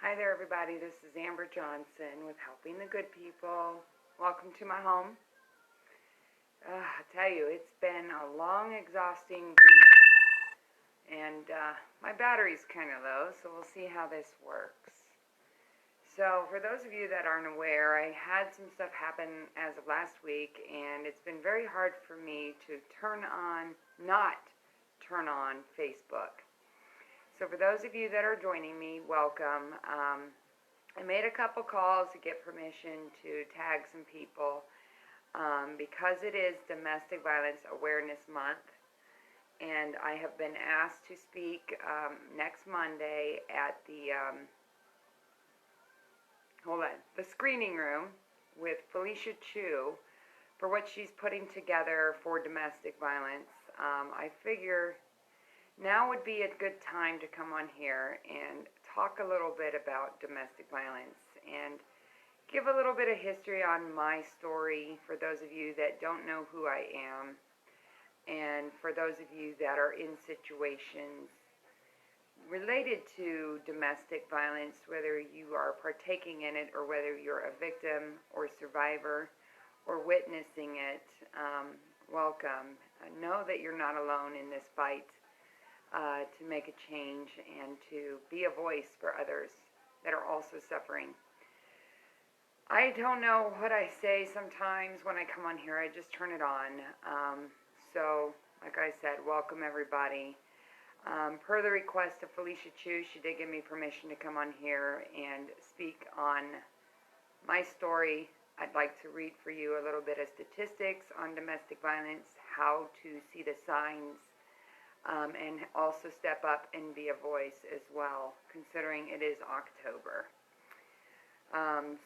Hi there, everybody. This is Amber Johnson with Helping the Good People. Welcome to my home. I tell you, it's been a long, exhausting week, and my battery's kind of low, so we'll see how this works. So, for those of you that aren't aware, I had some stuff happen as of last week, and it's been very hard for me to not turn on Facebook. So for those of you that are joining me, welcome. I made a couple calls to get permission to tag some people because it is Domestic Violence Awareness Month, and I have been asked to speak next Monday at the screening room with Felicia Chu for what she's putting together for domestic violence. I figure now would be a good time to come on here and talk a little bit about domestic violence and give a little bit of history on my story for those of you that don't know who I am, and for those of you that are in situations related to domestic violence, whether you are partaking in it or whether you're a victim or survivor or witnessing it. Welcome. Know that you're not alone in this fight. To make a change and to be a voice for others that are also suffering. I don't know what I say sometimes when I come on here. I just turn it on. So, like I said, welcome everybody. Per the request of Felicia Chu, she did give me permission to come on here and speak on my story. I'd like to read for you a little bit of statistics on domestic violence, how to see the signs, and also step up and be a voice as well, considering it is October.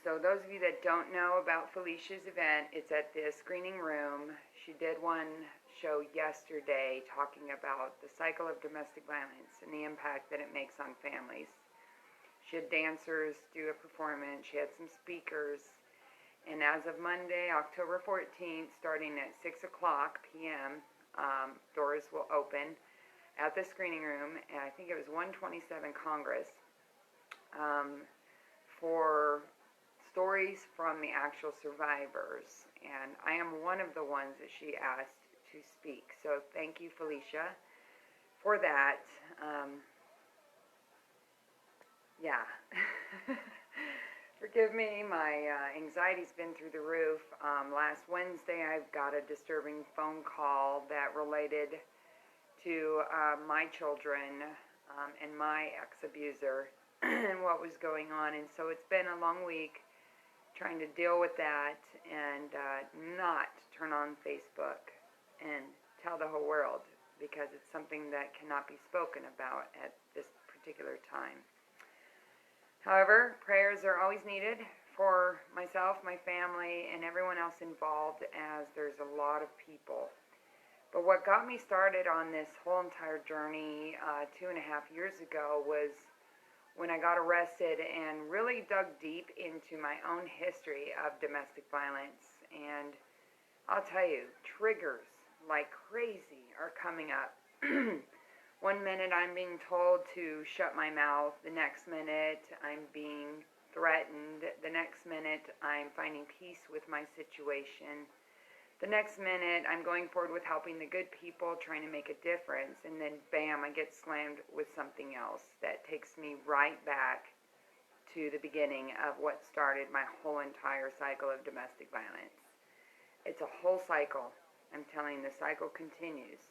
So those of you that don't know about Felicia's event, it's at the screening room. She did one show yesterday talking about the cycle of domestic violence and the impact that it makes on families. She had dancers do a performance. She had some speakers. And as of Monday, October 14th, starting at 6 o'clock p.m., doors will open at the screening room, and I think it was 127 Congress, for stories from the actual survivors. And I am one of the ones that she asked to speak. So thank you, Felicia, for that. Forgive me, my anxiety's been through the roof. Last Wednesday, I got a disturbing phone call that related to my children and my ex-abuser and what was going on. And so it's been a long week trying to deal with that and not turn on Facebook and tell the whole world, because it's something that cannot be spoken about at this particular time. However, prayers are always needed for myself, my family, and everyone else involved, as there's a lot of people. But what got me started on this whole entire journey 2.5 years ago was when I got arrested and really dug deep into my own history of domestic violence. And I'll tell you, triggers like crazy are coming up. 1 minute I'm being told to shut my mouth. The next minute I'm being threatened. The next minute I'm finding peace with my situation. The next minute, I'm going forward with helping the good people, trying to make a difference, and then bam, I get slammed with something else that takes me right back to the beginning of what started my whole entire cycle of domestic violence. It's a whole cycle. I'm telling you, the cycle continues.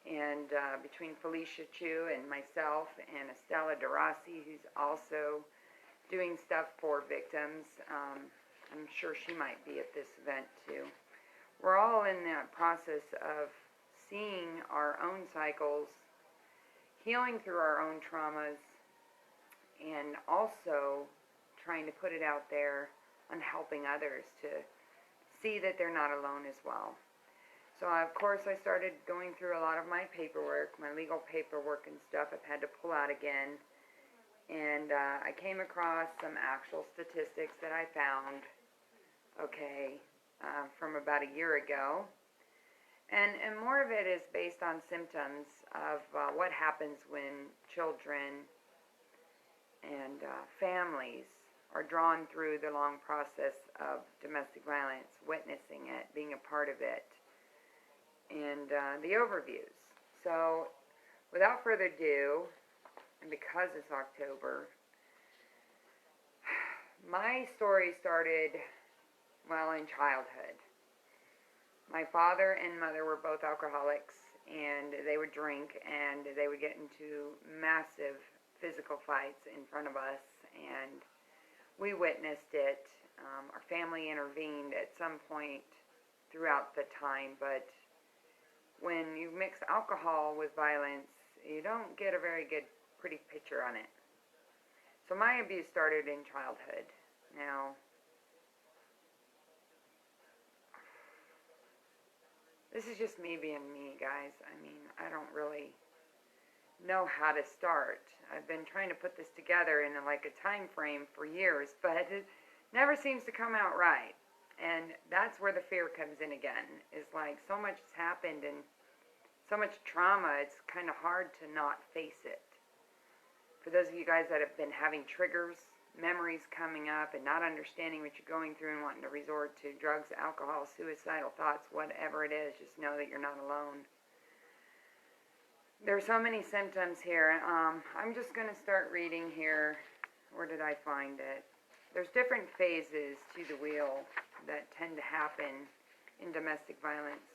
And between Felicia Chu and myself and Estella DeRossi, who's also doing stuff for victims, I'm sure she might be at this event too. We're all in that process of seeing our own cycles, healing through our own traumas, and also trying to put it out there on helping others to see that they're not alone as well. So, of course, I started going through a lot of my paperwork, my legal paperwork and stuff. I've had to pull out again. And I came across some actual statistics that I found, from about a year ago. And more of it is based on symptoms of what happens when children and families are drawn through the long process of domestic violence, witnessing it, being a part of it, and the overviews. So, without further ado, and because it's October, my story started, well, in childhood. My father and mother were both alcoholics, and they would drink, and they would get into massive physical fights in front of us, and we witnessed it. Our family intervened at some point throughout the time, but when you mix alcohol with violence, you don't get a very good, pretty picture on it. So my abuse started in childhood. Now, this is just me being me, guys. I mean, I don't really know how to start. I've been trying to put this together in like a time frame for years, but it never seems to come out right. And that's where the fear comes in again. It's like so much has happened and so much trauma, it's kind of hard to not face it. For those of you guys that have been having triggers, memories coming up, and not understanding what you're going through and wanting to resort to drugs, alcohol, suicidal thoughts, whatever it is, just know that you're not alone. There are so many symptoms here. I'm just going to start reading here. Where did I find it? There's different phases to the wheel that tend to happen in domestic violence.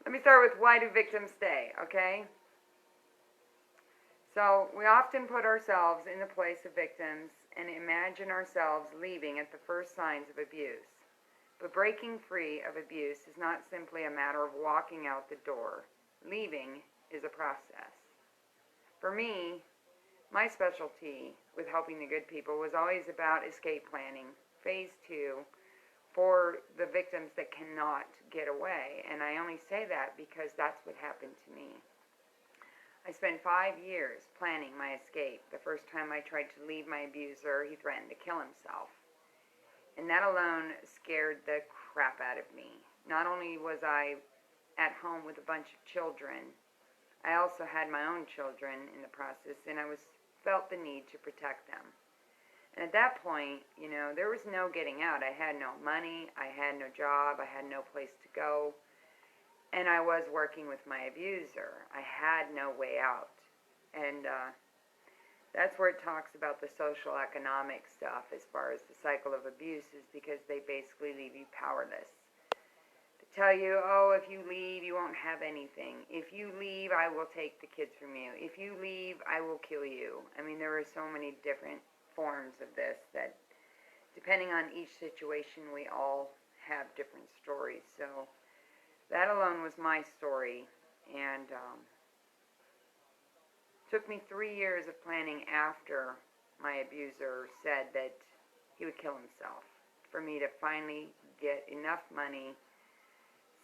Let me start with why do victims stay, okay? So we often put ourselves in the place of victims and imagine ourselves leaving at the first signs of abuse. But breaking free of abuse is not simply a matter of walking out the door. Leaving is a process. For me, my specialty with helping the good people was always about escape planning. Phase 2, for the victims that cannot get away. And I only say that because that's what happened to me. I spent 5 years planning my escape. The first time I tried to leave my abuser, he threatened to kill himself. And that alone scared the crap out of me. Not only was I at home with a bunch of children, I also had my own children in the process, and I felt the need to protect them. And at that point, you know, there was no getting out. I had no money, I had no job, I had no place to go, and I was working with my abuser. I had no way out. And that's where it talks about the social economic stuff as far as the cycle of abuse is, because they basically leave you powerless. They tell you, oh, if you leave, you won't have anything. If you leave, I will take the kids from you. If you leave, I will kill you. I mean, there are so many different forms of this that, depending on each situation, we all have different stories. So that alone was my story, and took me 3 years of planning after my abuser said that he would kill himself for me to finally get enough money,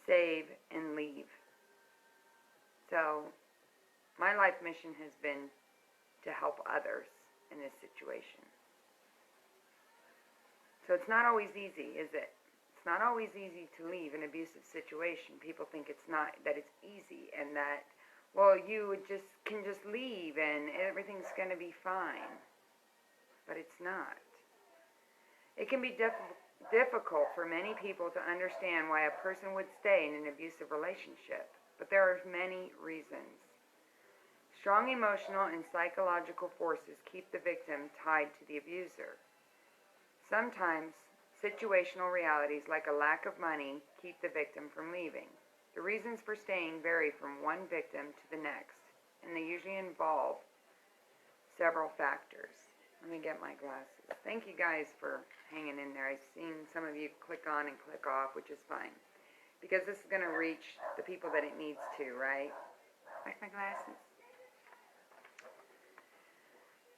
save, and leave. So my life mission has been to help others in this situation. So it's not always easy, is it? It's not always easy to leave an abusive situation. People think it's not, that it's easy, and that, well, you can just leave and everything's going to be fine. But it's not. It can be difficult for many people to understand why a person would stay in an abusive relationship, but there are many reasons. Strong emotional and psychological forces keep the victim tied to the abuser. Sometimes, situational realities like a lack of money keep the victim from leaving. The reasons for staying vary from one victim to the next, and they usually involve several factors. Let me get my glasses. Thank you guys for hanging in there. I've seen some of you click on and click off, which is fine, because this is going to reach the people that it needs to, right? Like my glasses.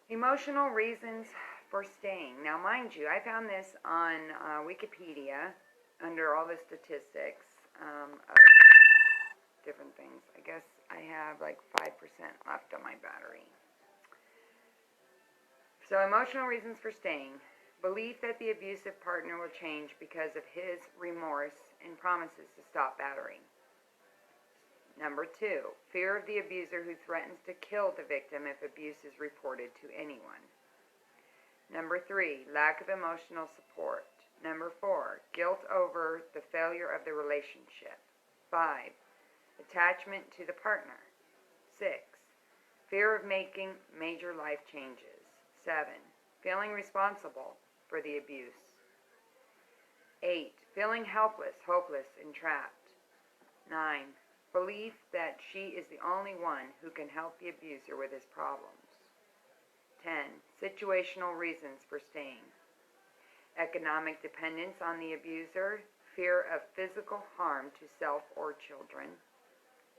Emotional reasons for staying. Now, mind you, I found this on Wikipedia under all the statistics of different things. I guess I have like 5% left on my battery. So, emotional reasons for staying. belief that the abusive partner will change because of his remorse and promises to stop battering. Number 2, fear of the abuser who threatens to kill the victim if abuse is reported to anyone. Number 3, lack of emotional support. Number 4, guilt over the failure of the relationship. 5, attachment to the partner. 6, fear of making major life changes. 7, feeling responsible for the abuse. 8, feeling helpless, hopeless, and trapped. 9, belief that she is the only one who can help the abuser with his problems. 10, situational reasons for staying. Economic dependence on the abuser, fear of physical harm to self or children,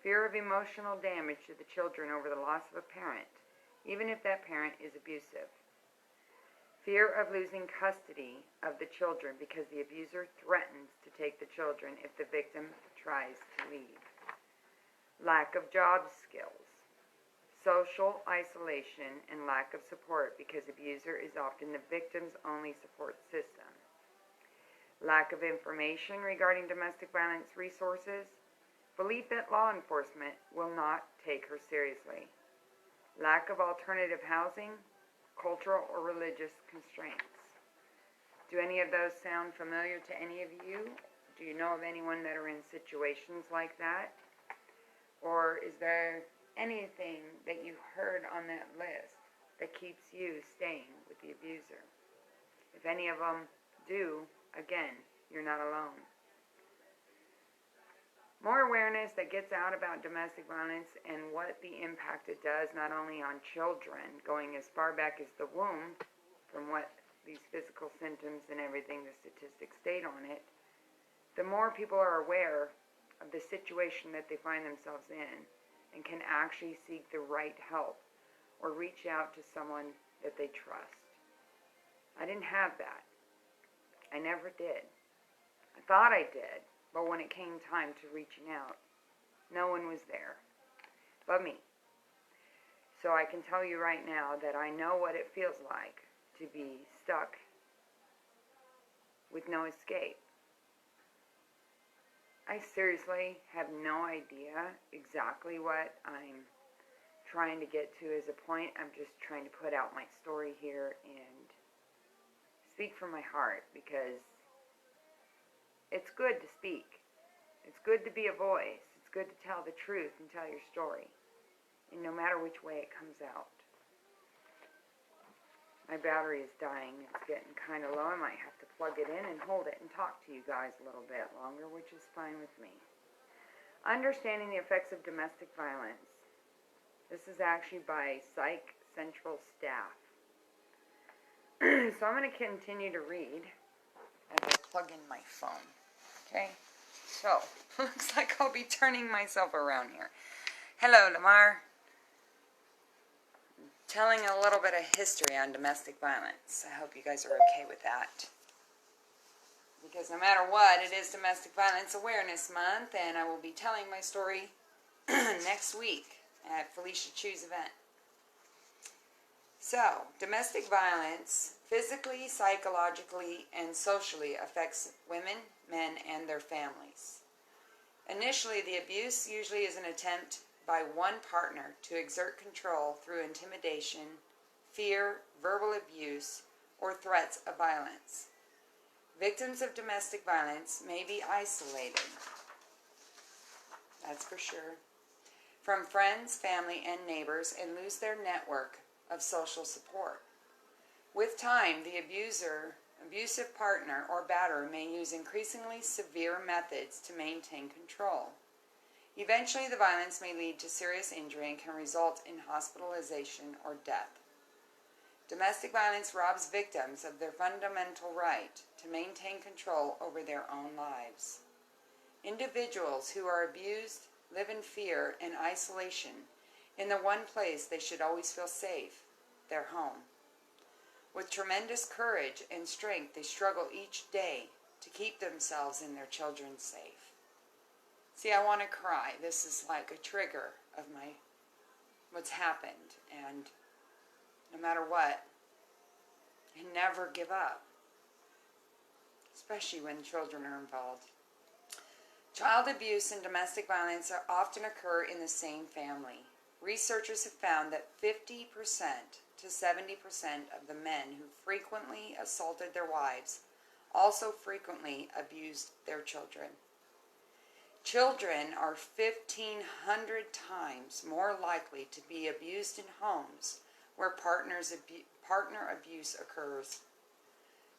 fear of emotional damage to the children over the loss of a parent, even if that parent is abusive. Fear of losing custody of the children because the abuser threatens to take the children if the victim tries to leave. Lack of job skills. Social isolation and lack of support because abuser is often the victim's only support system. Lack of information regarding domestic violence resources. Belief that law enforcement will not take her seriously. Lack of alternative housing, cultural or religious constraints. Do any of those sound familiar to any of you? Do you know of anyone that are in situations like that? Or is there anything that you heard on that list that keeps you staying with the abuser? If any of them do, again, you're not alone. More awareness that gets out about domestic violence and what the impact it does not only on children, going as far back as the womb, from what these physical symptoms and everything, the statistics state on it, the more people are aware of the situation that they find themselves in and can actually seek the right help or reach out to someone that they trust. I didn't have that. I never did. I thought I did, but when it came time to reaching out, no one was there but me. So I can tell you right now that I know what it feels like to be stuck with no escape. I seriously have no idea exactly what I'm trying to get to as a point. I'm just trying to put out my story here and speak from my heart, because it's good to speak. It's good to be a voice. It's good to tell the truth and tell your story, and no matter which way it comes out. My battery is dying. It's getting kind of low. I might have to plug it in and hold it and talk to you guys a little bit longer, which is fine with me. Understanding the effects of domestic violence. This is actually by Psych Central staff. So I'm going to continue to read as I plug in my phone. Okay? So, looks like I'll be turning myself around here. Hello, Lamar. Telling a little bit of history on domestic violence. I hope you guys are okay with that. Because no matter what, it is Domestic Violence Awareness Month, and I will be telling my story next week at Felicia Chu's event. So, domestic violence physically, psychologically, and socially affects women, men, and their families. Initially, the abuse usually is an attempt by one partner to exert control through intimidation, fear, verbal abuse, or threats of violence. Victims of domestic violence may be isolated, that's for sure, from friends, family, and neighbors, and lose their network of social support. With time, the abusive partner or batterer may use increasingly severe methods to maintain control. Eventually, the violence may lead to serious injury and can result in hospitalization or death. Domestic violence robs victims of their fundamental right to maintain control over their own lives. Individuals who are abused live in fear and isolation in the one place they should always feel safe, their home. With tremendous courage and strength, they struggle each day to keep themselves and their children safe. See, I want to cry. This is like a trigger of what's happened. And no matter what, and never give up. especially when children are involved. Child abuse and domestic violence often occur in the same family. Researchers have found that 50% to 70% of the men who frequently assaulted their wives also frequently abused their children. Children are 1,500 times more likely to be abused in homes where partner abuse occurs.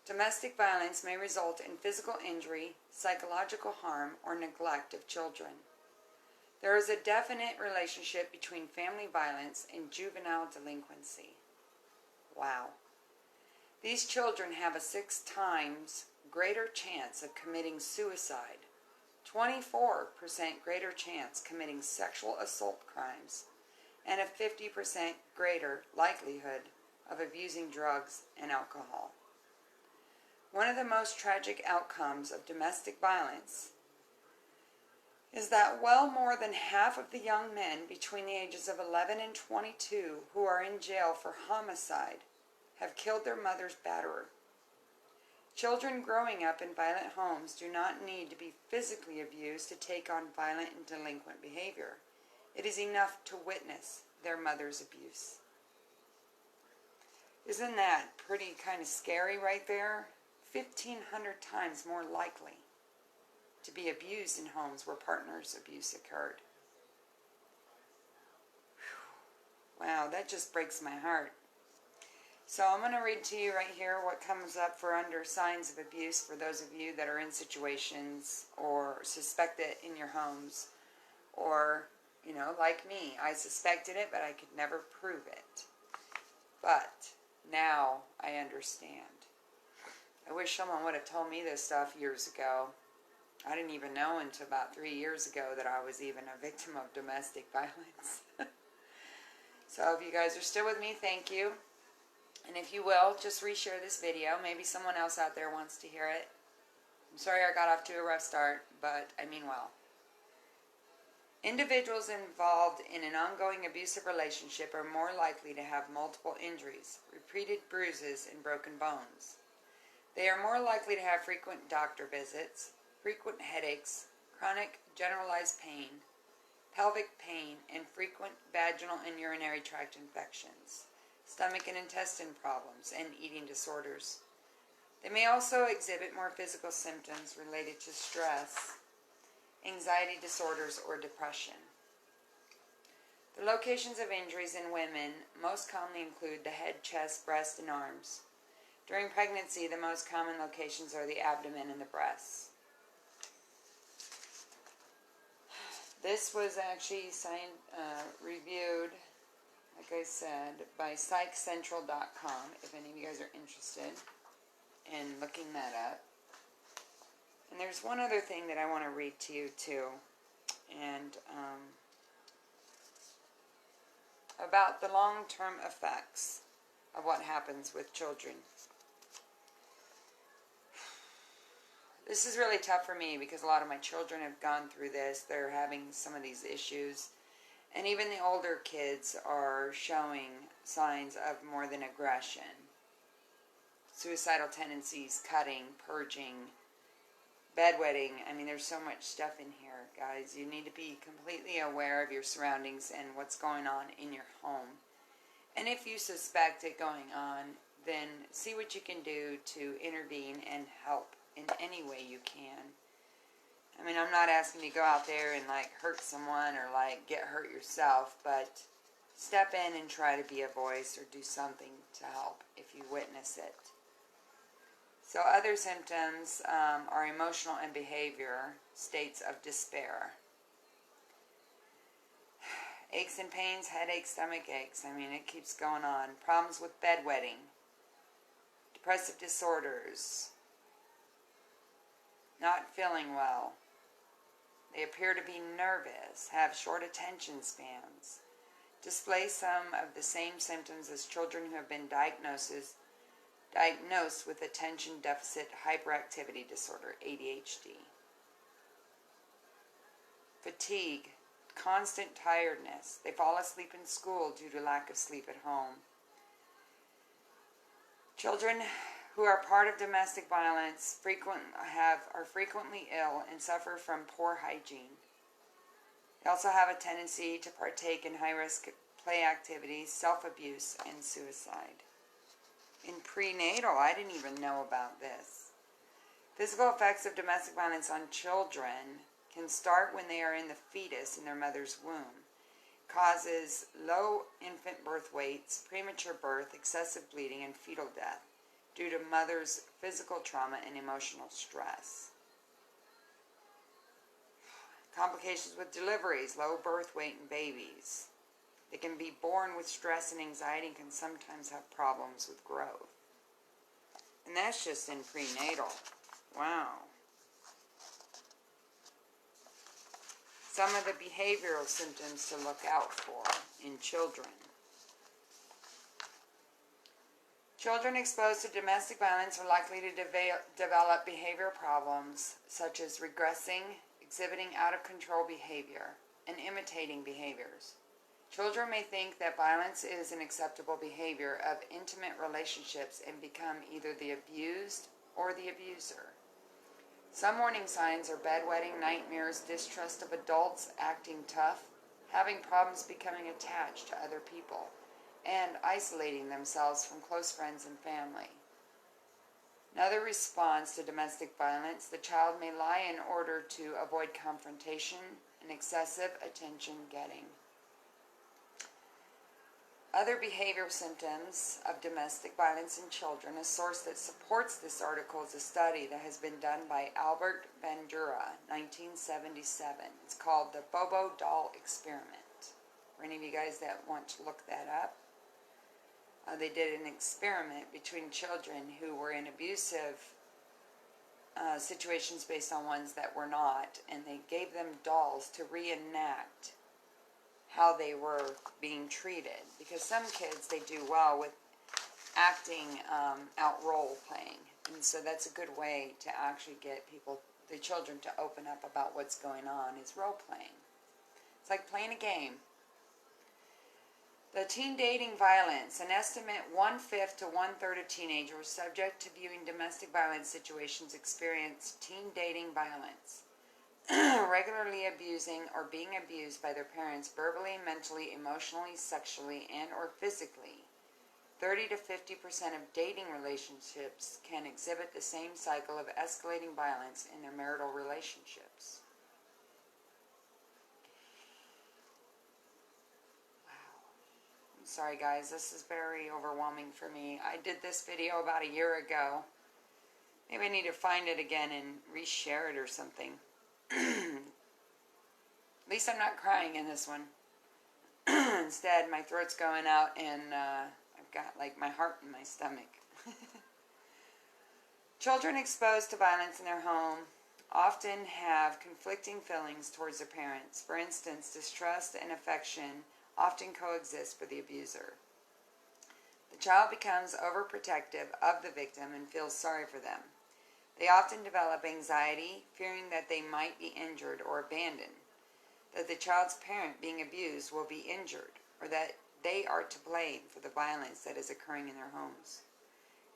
Domestic violence may result in physical injury, psychological harm, or neglect of children. There is a definite relationship between family violence and juvenile delinquency. Wow. These children have a 6 times greater chance of committing suicide, 24% greater chance committing sexual assault crimes, and a 50% greater likelihood of abusing drugs and alcohol. One of the most tragic outcomes of domestic violence is that well more than half of the young men between the ages of 11 and 22 who are in jail for homicide have killed their mother's batterer. Children growing up in violent homes do not need to be physically abused to take on violent and delinquent behavior. It is enough to witness their mother's abuse. Isn't that pretty kind of scary right there? 1,500 times more likely to be abused in homes where partners' abuse occurred. Whew. Wow, that just breaks my heart. So I'm going to read to you right here what comes up for under signs of abuse for those of you that are in situations or suspect it in your homes. Or, like me, I suspected it, but I could never prove it. But now I understand. I wish someone would have told me this stuff years ago. I didn't even know until about 3 years ago that I was even a victim of domestic violence. So if you guys are still with me, thank you. And if you will, just reshare this video. Maybe someone else out there wants to hear it. I'm sorry I got off to a rough start, but I mean well. Individuals involved in an ongoing abusive relationship are more likely to have multiple injuries, repeated bruises, and broken bones. They are more likely to have frequent doctor visits, frequent headaches, chronic generalized pain, pelvic pain, and frequent vaginal and urinary tract infections, stomach and intestine problems, and eating disorders. They may also exhibit more physical symptoms related to stress, anxiety disorders, or depression. The locations of injuries in women most commonly include the head, chest, breast, and arms. During pregnancy, the most common locations are the abdomen and the breasts. This was actually reviewed, like I said, by psychcentral.com, if any of you guys are interested in looking that up. And there's one other thing that I want to read to you, too. And about the long-term effects of what happens with children. This is really tough for me because a lot of my children have gone through this. They're having some of these issues. And even the older kids are showing signs of more than aggression. Suicidal tendencies, cutting, purging, bedwetting. I mean, there's so much stuff in here, guys. You need to be completely aware of your surroundings and what's going on in your home. And if you suspect it going on, then see what you can do to intervene and help in any way you can. I mean, I'm not asking you to go out there and hurt someone or get hurt yourself, but step in and try to be a voice or do something to help if you witness it. So other symptoms are emotional and behavior states of despair. Aches and pains, headaches, stomach aches. I mean, it keeps going on. Problems with bedwetting. Depressive disorders. Not feeling well. They appear to be nervous, have short attention spans, display some of the same symptoms as children who have been diagnosed with attention deficit hyperactivity disorder, ADHD. Fatigue, constant tiredness. They fall asleep in school due to lack of sleep at home. Children who are part of domestic violence are frequently ill and suffer from poor hygiene. They also have a tendency to partake in high-risk play activities, self-abuse, and suicide. In prenatal, I didn't even know about this. Physical effects of domestic violence on children can start when they are in the fetus in their mother's womb. Causes low infant birth weights, premature birth, excessive bleeding, and fetal death due to mother's physical trauma and emotional stress. Complications with deliveries, low birth weight in babies. They can be born with stress and anxiety and can sometimes have problems with growth. And that's just in prenatal. Wow. Some of the behavioral symptoms to look out for in children. Children exposed to domestic violence are likely to develop behavioral problems such as regressing, exhibiting out-of-control behavior, and imitating behaviors. Children may think that violence is an acceptable behavior of intimate relationships and become either the abused or the abuser. Some warning signs are bedwetting, nightmares, distrust of adults, acting tough, having problems becoming attached to other people, and isolating themselves from close friends and family. Another response to domestic violence, the child may lie in order to avoid confrontation and excessive attention getting. Other behavioral symptoms of domestic violence in children, a source that supports this article is a study that has been done by Albert Bandura, 1977. It's called the Bobo Doll Experiment. For any of you guys that want to look that up, they did an experiment between children who were in abusive situations based on ones that were not, and they gave them dolls to reenact how they were being treated. Because some kids, they do well with acting out role playing, and so that's a good way to actually get the children to open up about what's going on, is role playing. It's like playing a game. The teen dating violence, an estimate 1/5 to 1/3 of teenagers subject to viewing domestic violence situations experience teen dating violence. Regularly abusing or being abused by their parents verbally, mentally, emotionally, sexually, and or physically. 30 to 50% of dating relationships can exhibit the same cycle of escalating violence in their marital relationships. Wow. I'm sorry guys, this is very overwhelming for me. I did this video about a year ago. Maybe I need to find it again and reshare it or something. At least I'm not crying in this one. Instead, my throat's going out and I've got like my heart in my stomach. Children exposed to violence in their home often have conflicting feelings towards their parents. For instance, distrust and affection often coexist for the abuser. The child becomes overprotective of the victim and feels sorry for them. They often develop anxiety, fearing that they might be injured or abandoned, that the child's parent being abused will be injured, or that they are to blame for the violence that is occurring in their homes.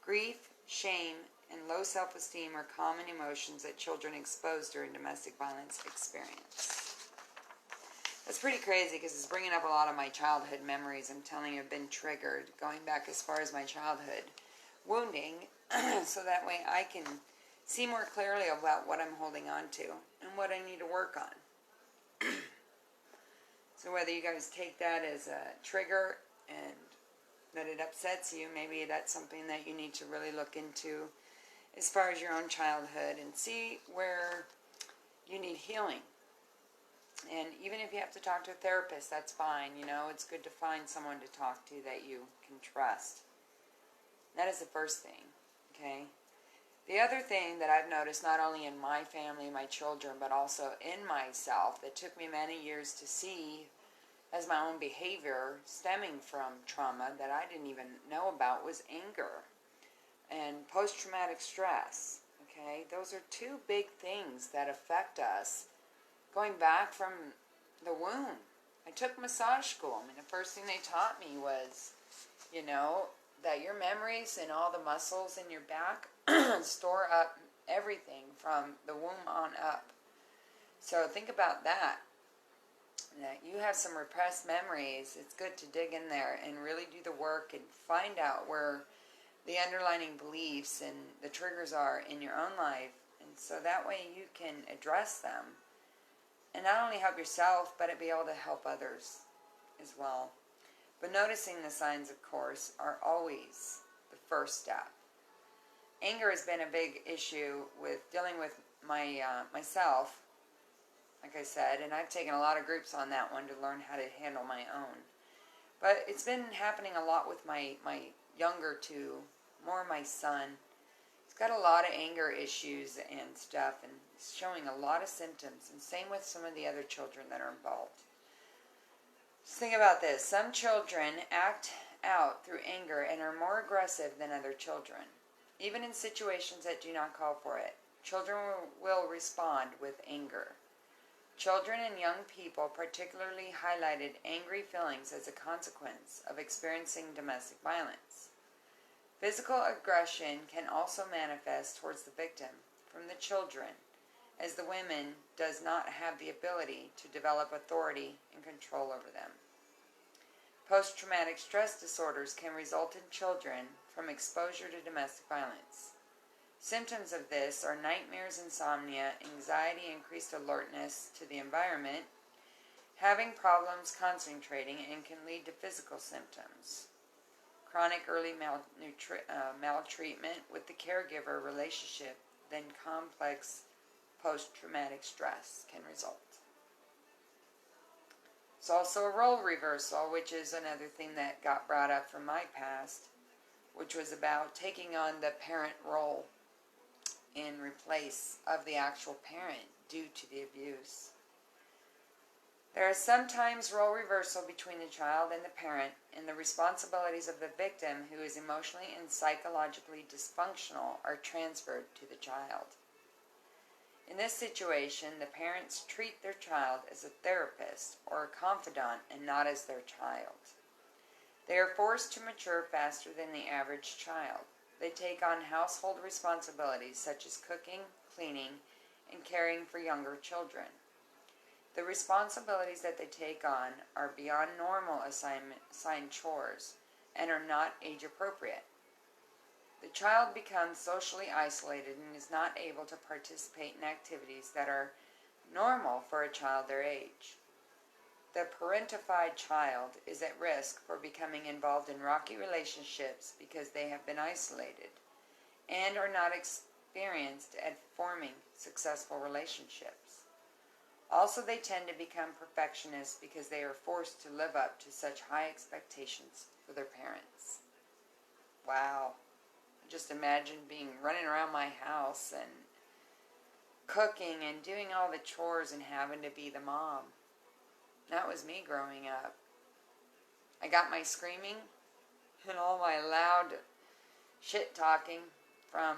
Grief, shame, and low self-esteem are common emotions that children exposed during domestic violence experience. That's pretty crazy because it's bringing up a lot of my childhood memories. I'm telling you, have been triggered going back as far as my childhood wounding, so that way I can see more clearly about what I'm holding on to and what I need to work on. So whether you guys take that as a trigger and that it upsets you, maybe that's something that you need to really look into as far as your own childhood and see where you need healing. And even if you have to talk to a therapist, that's fine. You know, it's good to find someone to talk to that you can trust. That is the first thing, okay? The other thing that I've noticed, not only in my family, my children, but also in myself, that took me many years to see as my own behavior stemming from trauma that I didn't even know about, was anger and post-traumatic stress, okay? Those are two big things that affect us going back from the womb. I took massage school. I mean, the first thing they taught me was, you know, that your memories and all the muscles in your back store up everything from the womb on up. So think about that. That you have some repressed memories. It's good to dig in there and really do the work and find out where the underlying beliefs and the triggers are in your own life. And so that way you can address them. And not only help yourself, but be able to help others as well. But noticing the signs, of course, are always the first step. Anger has been a big issue with dealing with myself, like I said, and I've taken a lot of groups on that one to learn how to handle my own. But it's been happening a lot with my younger two, more my son. He's got a lot of anger issues and stuff, and he's showing a lot of symptoms, and same with some of the other children that are involved. Just think about this. Some children act out through anger and are more aggressive than other children. Even in situations that do not call for it, children will respond with anger. Children and young people particularly highlighted angry feelings as a consequence of experiencing domestic violence. Physical aggression can also manifest towards the victim from the children, as the women does not have the ability to develop authority and control over them. Post-traumatic stress disorders can result in children from exposure to domestic violence. Symptoms of this are nightmares, insomnia, anxiety, increased alertness to the environment, having problems concentrating, and can lead to physical symptoms. Chronic early maltreatment with the caregiver relationship, then complex post-traumatic stress can result. It's also a role reversal, which is another thing that got brought up from my past, which was about taking on the parent role in replace of the actual parent due to the abuse. There is sometimes role reversal between the child and the parent, and the responsibilities of the victim who is emotionally and psychologically dysfunctional are transferred to the child. In this situation, the parents treat their child as a therapist or a confidant and not as their child. They are forced to mature faster than the average child. They take on household responsibilities such as cooking, cleaning, and caring for younger children. The responsibilities that they take on are beyond normal assigned chores and are not age appropriate. The child becomes socially isolated and is not able to participate in activities that are normal for a child their age. The parentified child is at risk for becoming involved in rocky relationships because they have been isolated and are not experienced at forming successful relationships. Also, they tend to become perfectionists because they are forced to live up to such high expectations for their parents. Wow. Just imagine running around my house and cooking and doing all the chores and having to be the mom. That was me growing up. I got my screaming and all my loud shit talking from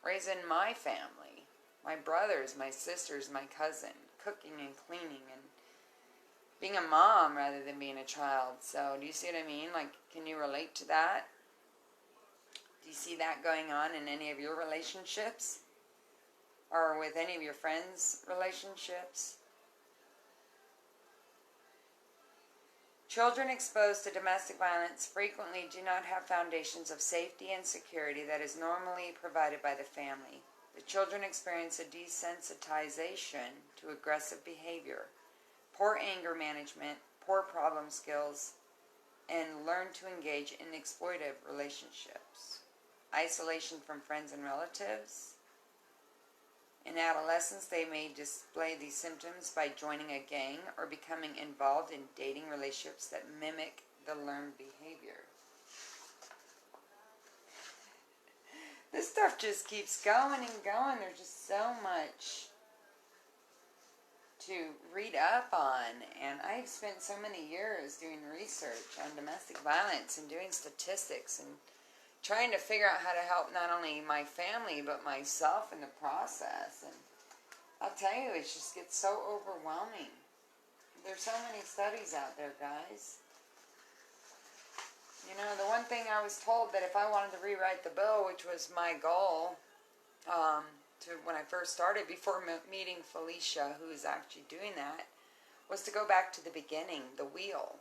raising my family, my brothers, my sisters, my cousin, cooking and cleaning and being a mom rather than being a child. So do you see what I mean? Like, can you relate to that? Do you see that going on in any of your relationships? Or with any of your friends' relationships? Children exposed to domestic violence frequently do not have foundations of safety and security that is normally provided by the family. The children experience a desensitization to aggressive behavior, poor anger management, poor problem skills, and learn to engage in exploitive relationships. Isolation from friends and relatives. In adolescence, they may display these symptoms by joining a gang or becoming involved in dating relationships that mimic the learned behavior. This stuff just keeps going and going. There's just so much to read up on, and I've spent so many years doing research on domestic violence and doing statistics and trying to figure out how to help not only my family but myself in the process. And I'll tell you, it just gets so overwhelming. There's so many studies out there, guys. You know, the one thing I was told that if I wanted to rewrite the bill, which was my goal, to when I first started, before meeting Felicia, who is actually doing that, was to go back to the beginning, the wheel,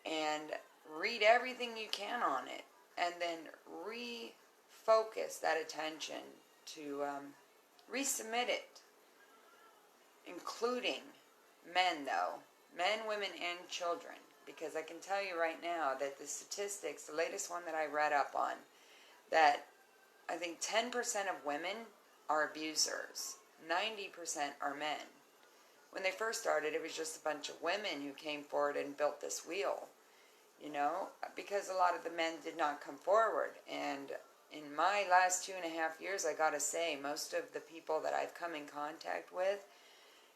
and read everything you can on it, and then refocus that attention to resubmit it, including men, though, men, women, and children, because I can tell you right now that the statistics, the latest one that I read up on, that I think 10% of women are abusers, 90% are men. When they first started, it was just a bunch of women who came forward and built this wheel, you know, because a lot of the men did not come forward. And in my last 2.5 years, I gotta say, most of the people that I've come in contact with,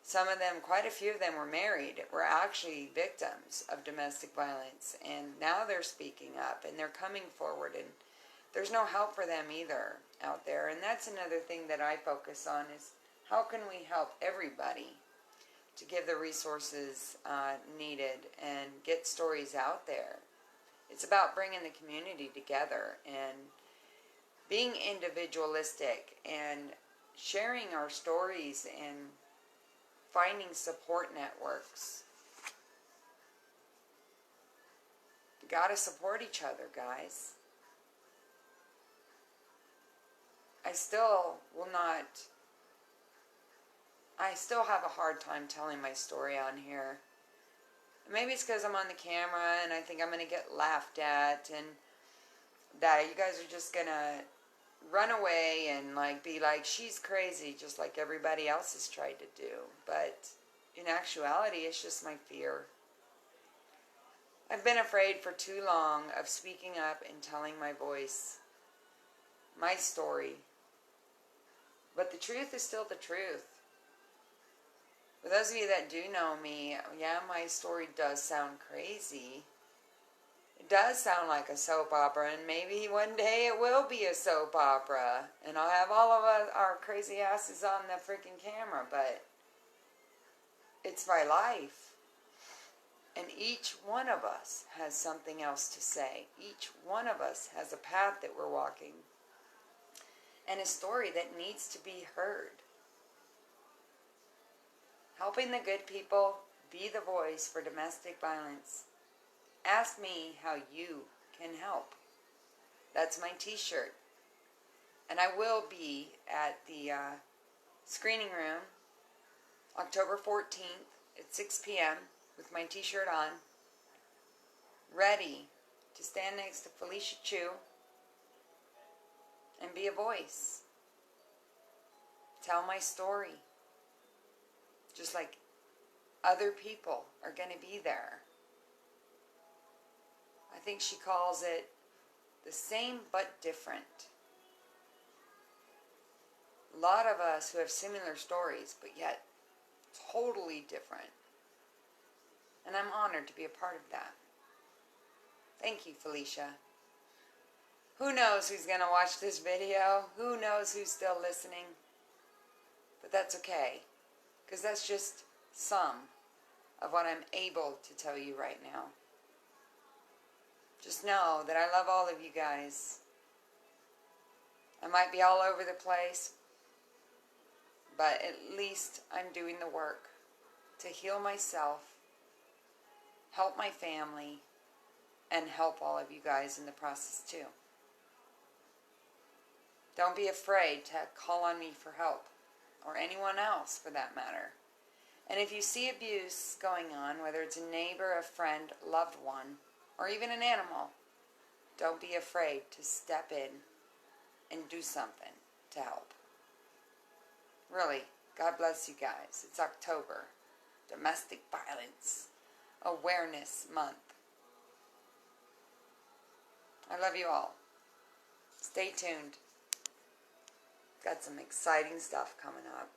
some of them, quite a few of them were married, were actually victims of domestic violence. And now they're speaking up and they're coming forward, and there's no help for them either out there. And that's another thing that I focus on, is how can we help everybody to give the resources needed and get stories out there. It's about bringing the community together and being individualistic and sharing our stories and finding support networks. You gotta support each other, guys. I still have a hard time telling my story on here. Maybe it's because I'm on the camera and I think I'm going to get laughed at, and that you guys are just going to run away and like be like, she's crazy, just like everybody else has tried to do. But in actuality, it's just my fear. I've been afraid for too long of speaking up and telling my voice, my story. But the truth is still the truth. For those of you that do know me, yeah, my story does sound crazy. It does sound like a soap opera, and maybe one day it will be a soap opera, and I'll have all of our crazy asses on the freaking camera, but it's my life. And each one of us has something else to say. Each one of us has a path that we're walking, and a story that needs to be heard. Helping the good people, be the voice for domestic violence. Ask me how you can help. That's my t-shirt. And I will be at the screening room October 14th at 6 p.m. with my t-shirt on, ready to stand next to Felicia Chu and be a voice. Tell my story. Just like other people are going to be there. I think she calls it the same but different. A lot of us who have similar stories, but yet totally different. And I'm honored to be a part of that. Thank you, Felicia. Who knows who's going to watch this video? Who knows who's still listening? But that's okay. Because that's just some of what I'm able to tell you right now. Just know that I love all of you guys. I might be all over the place, but at least I'm doing the work to heal myself, help my family, and help all of you guys in the process too. Don't be afraid to call on me for help, or anyone else for that matter. And if you see abuse going on, whether it's a neighbor, a friend, loved one, or even an animal, don't be afraid to step in and do something to help. Really, God bless you guys. It's October, Domestic Violence Awareness Month. I love you all. Stay tuned. Got some exciting stuff coming up.